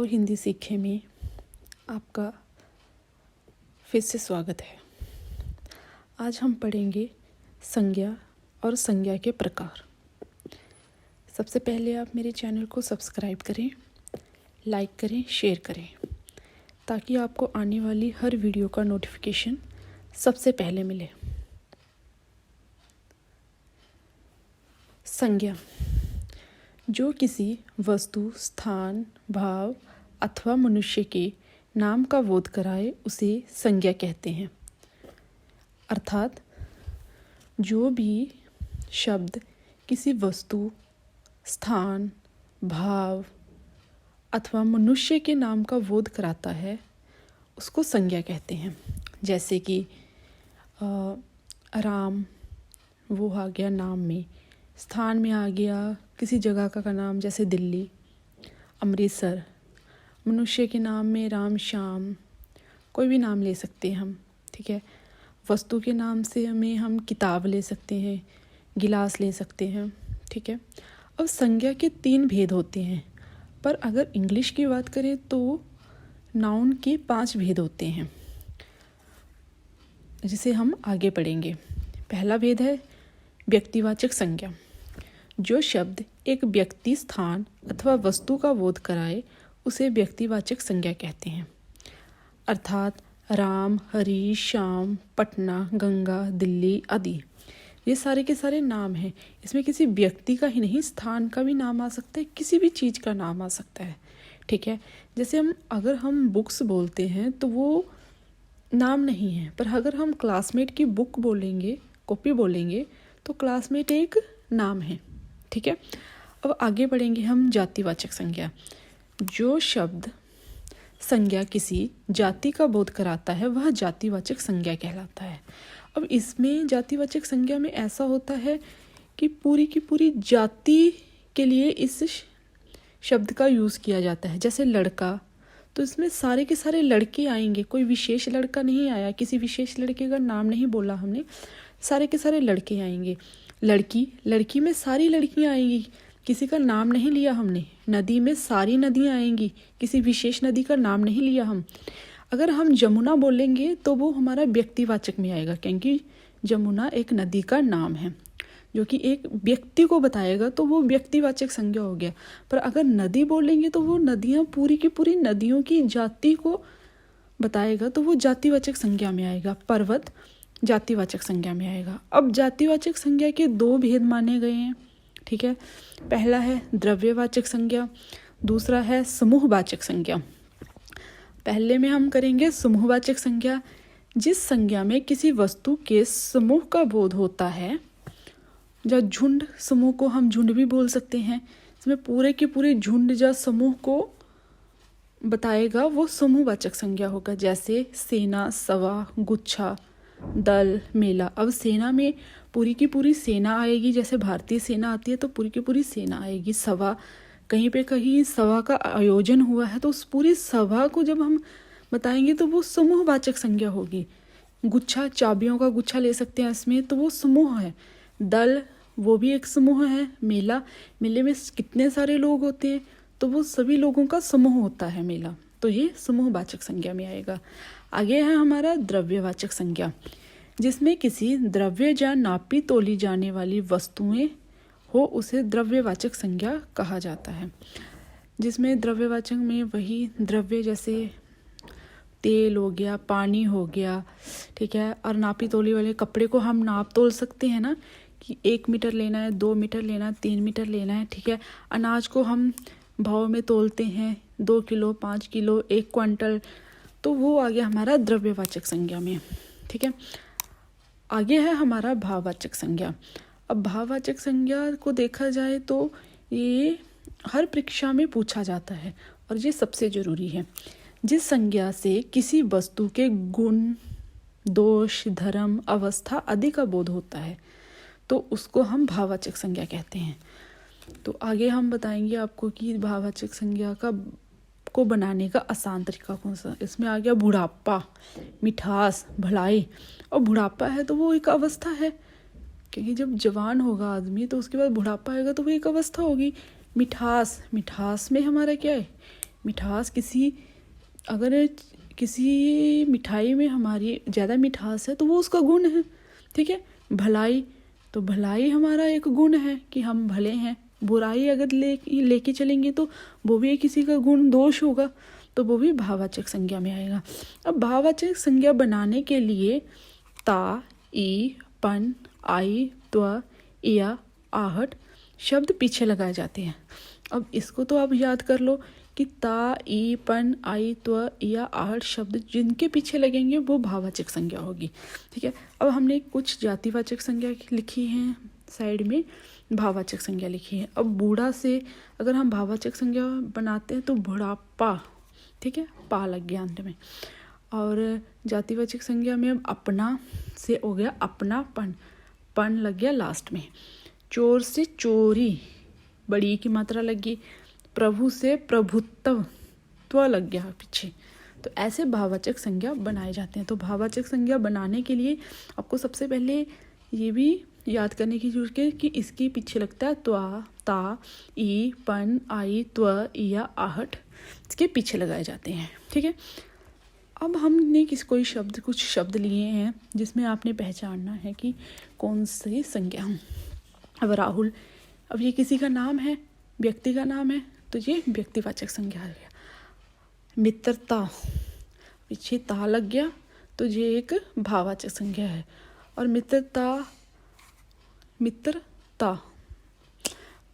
और हिंदी सीखे में आपका फिर से स्वागत है। आज हम पढ़ेंगे संज्ञा और संज्ञा के प्रकार। सबसे पहले आप मेरे चैनल को सब्सक्राइब करें, लाइक करें, शेयर करें ताकि आपको आने वाली हर वीडियो का नोटिफिकेशन सबसे पहले मिले। संज्ञा जो किसी वस्तु, स्थान, भाव अथवा मनुष्य के नाम का बोध कराए उसे संज्ञा कहते हैं। अर्थात जो भी शब्द किसी वस्तु, स्थान, भाव अथवा मनुष्य के नाम का बोध कराता है उसको संज्ञा कहते हैं। जैसे कि राम वो आ गया नाम में, स्थान में आ गया किसी जगह का नाम जैसे दिल्ली, अमृतसर। मनुष्य के नाम में राम, श्याम, कोई भी नाम ले सकते हैं हम, ठीक है। वस्तु के नाम से हम किताब ले सकते हैं, गिलास ले सकते हैं, ठीक है। अब संज्ञा के 3 भेद होते हैं, पर अगर इंग्लिश की बात करें तो नाउन के 5 भेद होते हैं जिसे हम आगे पढ़ेंगे। पहला भेद है व्यक्तिवाचक संज्ञा। जो शब्द एक व्यक्ति, स्थान अथवा वस्तु का बोध कराए उसे व्यक्तिवाचक संज्ञा कहते हैं। अर्थात राम, हरि, श्याम, पटना, गंगा, दिल्ली आदि ये सारे के सारे नाम हैं। इसमें किसी व्यक्ति का ही नहीं, स्थान का भी नाम आ सकता है, किसी भी चीज़ का नाम आ सकता है, ठीक है। जैसे अगर हम बुक्स बोलते हैं तो वो नाम नहीं है, पर अगर हम क्लासमेट की बुक बोलेंगे, कॉपी बोलेंगे तो क्लासमेट एक नाम है, ठीक है। अब आगे बढ़ेंगे हम जातिवाचक संज्ञा। जो शब्द संज्ञा किसी जाति का बोध कराता है वह जातिवाचक संज्ञा कहलाता है। अब इसमें जातिवाचक संज्ञा में ऐसा होता है कि पूरी की पूरी जाति के लिए इस शब्द का यूज़ किया जाता है। जैसे लड़का, तो इसमें सारे के सारे लड़के आएंगे, कोई विशेष लड़का नहीं आया, किसी विशेष लड़के का नाम नहीं बोला हमने, सारे के सारे लड़के आएंगे। लड़की, लड़की में सारी लड़कियां आएंगी, किसी का नाम नहीं लिया हमने। नदी में सारी नदियां आएंगी, किसी विशेष नदी का नाम नहीं लिया हम। अगर हम जमुना बोलेंगे तो वो हमारा व्यक्तिवाचक में आएगा, क्योंकि जमुना एक नदी का नाम है जो कि एक व्यक्ति को बताएगा, तो वो व्यक्तिवाचक संज्ञा हो गया। पर अगर नदी बोलेंगे तो वो नदियाँ पूरी की पूरी नदियों की जाति को बताएगा, तो वो जातिवाचक संज्ञा में आएगा। पर्वत जातिवाचक संज्ञा में आएगा। अब जातिवाचक संज्ञा के 2 भेद माने गए हैं, ठीक है। पहला है द्रव्यवाचक संज्ञा, दूसरा है समूहवाचक संज्ञा। पहले में हम करेंगे समूहवाचक संज्ञा। जिस संज्ञा में किसी वस्तु के समूह का बोध होता है, या झुंड, समूह को हम झुंड भी बोल सकते हैं, इसमें पूरे के पूरे झुंड या समूह को बताएगा, वो समूहवाचक संज्ञा होगा। जैसे सेना, सभा, गुच्छा, दल, मेला। अब सेना में पूरी की पूरी सेना आएगी, जैसे भारतीय सेना आती है तो पूरी की पूरी सेना आएगी। सभा, कहीं पे कहीं सभा का आयोजन हुआ है तो उस पूरी सभा को जब हम बताएंगे तो वो समूहवाचक संज्ञा होगी। गुच्छा, चाबियों का गुच्छा ले सकते हैं इसमें, तो वो समूह है। दल, वो भी एक समूह है। मेला, मेले में कितने सारे लोग होते हैं तो वो सभी लोगों का समूह होता है मेला, तो ये समूहवाचक संज्ञा में आएगा। आगे है हमारा द्रव्यवाचक संज्ञा, जिसमें किसी द्रव्य या नापी तोली जाने वाली वस्तुएं हो उसे द्रव्यवाचक संज्ञा कहा जाता है। जिसमें द्रव्यवाचक में वही द्रव्य जैसे तेल हो गया, पानी हो गया, ठीक है। और नापी तोली वाले कपड़े को हम नाप तोल सकते हैं ना, कि 1 मीटर लेना है, 2 मीटर लेना है, 3 मीटर लेना है, ठीक है। अनाज को हम भाव में तोलते हैं, 2 किलो, 5 किलो, 1 क्विंटल, तो वो आ गया हमारा द्रव्यवाचक संज्ञा में, ठीक है। आगे है हमारा भाववाचक संज्ञा। अब भाववाचक संज्ञा को देखा जाए तो ये हर परीक्षा में पूछा जाता है और ये सबसे जरूरी है। जिस संज्ञा से किसी वस्तु के गुण, दोष, धर्म, अवस्था आदि का बोध होता है तो उसको हम भाववाचक संज्ञा कहते हैं। तो आगे हम बताएंगे आपको कि भाववाचक संज्ञा को बनाने का आसान तरीका कौन सा। इसमें आ गया बुढ़ापा, मिठास, भलाई। और बुढ़ापा है तो वो एक अवस्था है, क्योंकि जब जवान होगा आदमी तो उसके बाद बुढ़ापा आएगा तो वो एक अवस्था होगी। मिठास, मिठास में हमारा क्या है, मिठास अगर किसी मिठाई में हमारी ज़्यादा मिठास है तो वो उसका गुण है, ठीक है। भलाई, तो भलाई हमारा एक गुण है कि हम भले हैं। बुराई अगर लेके चलेंगे तो वो भी किसी का गुण दोष होगा, तो वो भी भाववाचक संज्ञा में आएगा। अब भाववाचक संज्ञा बनाने के लिए ता, ई, पन, आई, त्व, या, आहट शब्द पीछे लगाए जाते हैं। अब इसको तो आप याद कर लो कि ता, ई, पन, आई, त्व, या, आहट शब्द जिनके पीछे लगेंगे वो भाववाचक संज्ञा होगी, ठीक है। अब हमने कुछ जातिवाचक संज्ञा लिखी हैं, साइड में भाववाचक संज्ञा लिखी है। अब बूढ़ा से अगर हम भाववाचक संज्ञा बनाते हैं तो बुढ़ापा, ठीक है, पा लग गया अंत में। और जातिवाचक संज्ञा में अब अपना से हो गया अपनापन, पन लग गया लास्ट में। चोर से चोरी, बड़ी की मात्रा लगी। प्रभु से प्रभुत्व, त्व लग गया पीछे। तो ऐसे भाववाचक संज्ञा बनाए जाते हैं। तो भाववाचक संज्ञा बनाने के लिए आपको सबसे पहले ये भी याद करने की जरूरत है कि इसके पीछे लगता है त्वा, ता, ई, पन, आई, त्व, या, आहट, इसके पीछे लगाए जाते हैं, ठीक है। अब हमने कुछ शब्द लिए हैं जिसमें आपने पहचानना है कि कौन सी संज्ञा। अब राहुल, अब ये किसी का नाम है, व्यक्ति का नाम है, तो ये व्यक्तिवाचक संज्ञा आ गया। मित्रता, पीछे ता लग गया तो ये एक भाववाचक संज्ञा है। और मित्रता,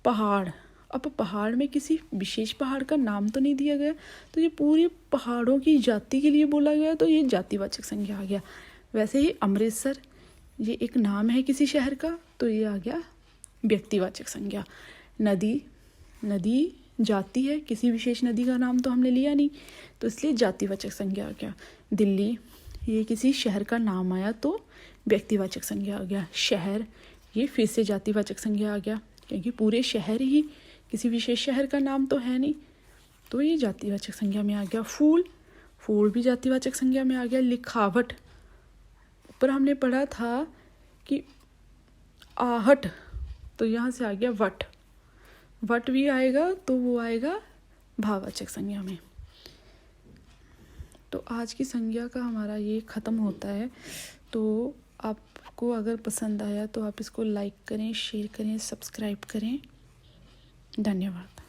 पहाड़, अब पहाड़ में किसी विशेष पहाड़ का नाम तो नहीं दिया गया, तो ये पूरे पहाड़ों की जाति के लिए बोला गया, तो ये जातिवाचक संज्ञा आ गया। वैसे ही अमृतसर, ये एक नाम है किसी शहर का, तो ये आ गया व्यक्तिवाचक संज्ञा। नदी जाति है, किसी विशेष नदी का नाम तो हमने लिया नहीं, तो इसलिए जातिवाचक संज्ञा आ गया। दिल्ली, ये किसी शहर का नाम आया तो व्यक्तिवाचक संज्ञा आ गया। शहर, ये फिर से जातिवाचक संज्ञा आ गया, क्योंकि पूरे शहर ही किसी विशेष शहर का नाम तो है नहीं, तो ये जातिवाचक संज्ञा में आ गया। फूल भी जातिवाचक संज्ञा में आ गया। लिखावट, ऊपर हमने पढ़ा था कि आहट, तो यहाँ से आ गया वट भी आएगा, तो वो आएगा भाववाचक संज्ञा में। तो आज की संज्ञा का हमारा ये ख़त्म होता है। तो आपको अगर पसंद आया तो आप इसको लाइक करें, शेयर करें, सब्सक्राइब करें। धन्यवाद।